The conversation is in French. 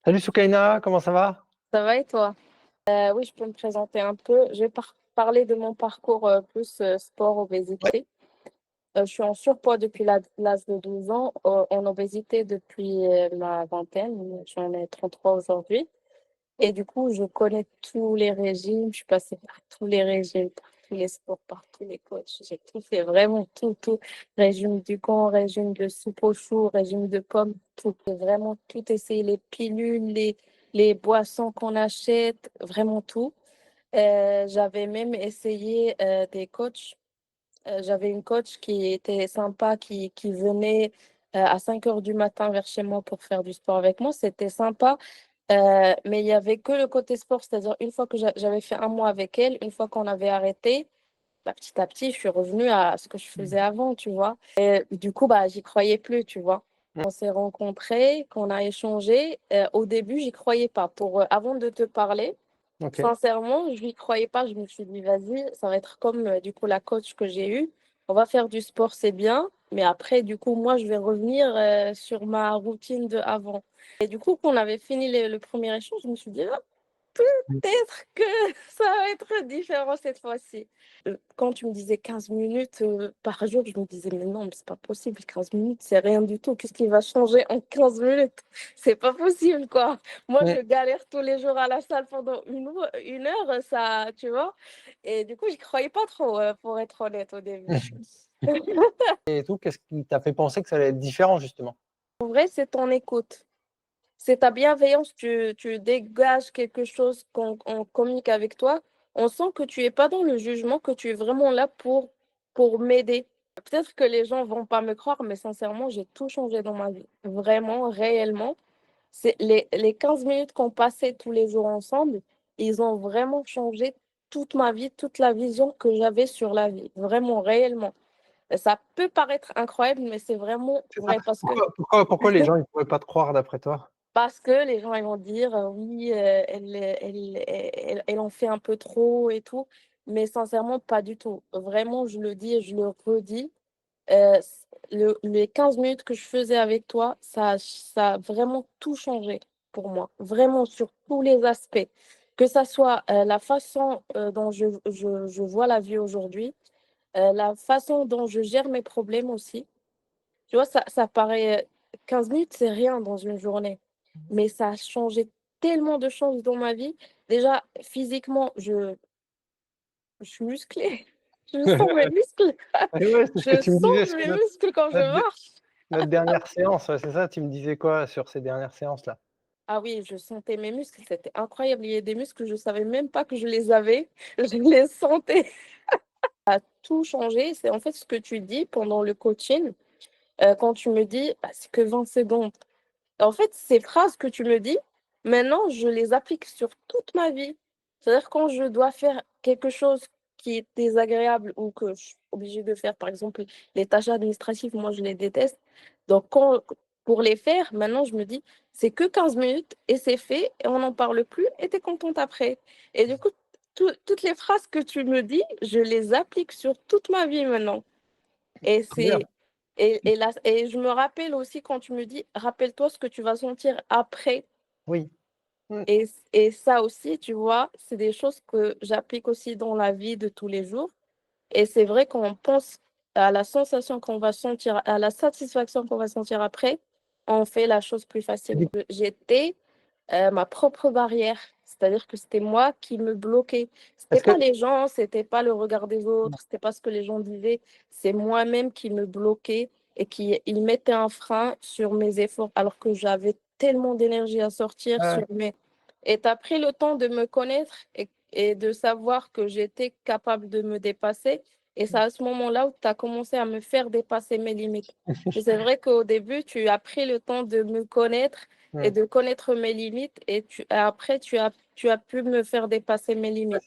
Salut Soukaina, comment ça va? Ça va et toi? Oui, je peux me présenter un peu. Je vais parler de mon parcours plus sport, Ouais. obésité. Je suis en surpoids depuis l'âge de 12 ans, en obésité depuis ma vingtaine. J'en ai 33 aujourd'hui. Et du coup, je connais tous les régimes. Je suis passée par tous les régimes, par tous les sports, par tous les coachs. J'ai tout fait, vraiment tout, tout. Régime du camp, régime de soupe aux choux, régime de pommes, tout. J'ai vraiment tout essayé, les pilules, les boissons qu'on achète, vraiment tout. J'avais même essayé des coachs. J'avais une coach qui était sympa, qui venait à 5 heures du matin vers chez moi pour faire du sport avec moi. C'était sympa. Mais il y avait que le côté sport, c'est-à-dire une fois que j'avais fait un mois avec elle, une fois qu'on avait arrêté, bah, petit à petit, je suis revenue à ce que je faisais avant, tu vois. Et du coup, bah, j'y croyais plus, tu vois. On s'est rencontrés, qu'on a échangé. Au début, j'y croyais pas. Avant de te parler, Ok. sincèrement, je n'y croyais pas. Je me suis dit, vas-y, ça va être comme du coup la coach que j'ai eue. On va faire du sport, c'est bien. Mais après, du coup, moi, je vais revenir sur ma routine de avant. Et du coup, quand on avait fini le premier échange, je me suis dit, ah, peut-être que ça va être différent cette fois-ci. Quand tu me disais 15 minutes par jour, je me disais, mais non, mais c'est pas possible. 15 minutes, c'est rien du tout. Qu'est-ce qui va changer en 15 minutes? C'est pas possible, quoi. Moi, Mm. je galère tous les jours à la salle pendant une heure, ça, tu vois. Et du coup, j'y croyais pas trop, pour être honnête au début. Et tout, qu'est-ce qui t'a fait penser que ça allait être différent justement? En vrai, c'est ton écoute. C'est ta bienveillance, tu dégages quelque chose quand on communique avec toi. On sent que tu es pas dans le jugement, que tu es vraiment là pour m'aider. Peut-être que les gens vont pas me croire, mais sincèrement, j'ai tout changé dans ma vie. Vraiment, réellement. C'est les 15 minutes qu'on passait tous les jours ensemble, ils ont vraiment changé toute ma vie, toute la vision que j'avais sur la vie. Vraiment, réellement. Ça peut paraître incroyable, mais c'est vraiment C'est ça. vrai Pourquoi les gens ils pourraient pas te croire d'après toi? parce que les gens, ils vont dire: «Oui, elle en fait un peu trop et tout», mais sincèrement, pas du tout. Vraiment, je le dis et je le redis, c les 15 minutes que je faisais avec toi, ça a vraiment tout changé pour moi, vraiment sur tous les aspects. Que ça soit, la façon, dont je vois la vie aujourd'hui, la façon dont je gère mes problèmes aussi. Tu vois, ça paraît, 15 minutes, c'est rien dans une journée, mais ça a changé tellement de choses dans ma vie. Déjà, physiquement, je suis musclée. Je sens mes muscles. Et ouais, c'est ce que Je tu me disais sens sur mes muscles quand je notre dé marche. notre dernière séance, ouais, c'est ça? Tu me disais quoi sur ces dernières séances-là? Ah oui, je sentais mes muscles, c'était incroyable. Il y a des muscles, je savais même pas que je les avais. Je les sentais. Tout changé, c'est en fait ce que tu dis pendant le coaching, quand tu me dis: «Bah, c'est que 20 secondes». En fait, ces phrases que tu me dis, maintenant, je les applique sur toute ma vie. C'est-à-dire quand je dois faire quelque chose qui est désagréable ou que je suis obligée de faire, par exemple, les tâches administratives, moi, je les déteste. Donc pour les faire, maintenant, je me dis: «C'est que 15 minutes et c'est fait et on n'en parle plus et tu es contente après». Et du coup, toutes les phrases que tu me dis, je les applique sur toute ma vie maintenant. Et Trop bien. c'est et là et je me rappelle aussi quand tu me dis: «Rappelle-toi ce que tu vas sentir après», Oui. Mmh. et ça aussi, tu vois, c'est des choses que j'applique aussi dans la vie de tous les jours, et c'est vrai qu'on pense à la sensation qu'on va sentir, à la satisfaction qu'on va sentir après, on fait la chose plus Et du facilement. J'étais ma propre barrière. C'est-à-dire que c'était moi qui me bloquais. C'était est-ce que pas les gens, c'était pas le regard des autres, c'était pas ce que les gens disaient, c'est moi-même qui me bloquais et qui il mettait un frein sur mes efforts alors que j'avais tellement d'énergie à sortir ouais, sur ouais. mes et tu as pris le temps de me connaître et de savoir que j'étais capable de me dépasser, et c'est à ce moment-là où tu as commencé à me faire dépasser mes limites. Et c'est vrai qu'au début, tu as pris le temps de me connaître et Mmh. de connaître mes limites, et après tu as pu me faire dépasser mes limites.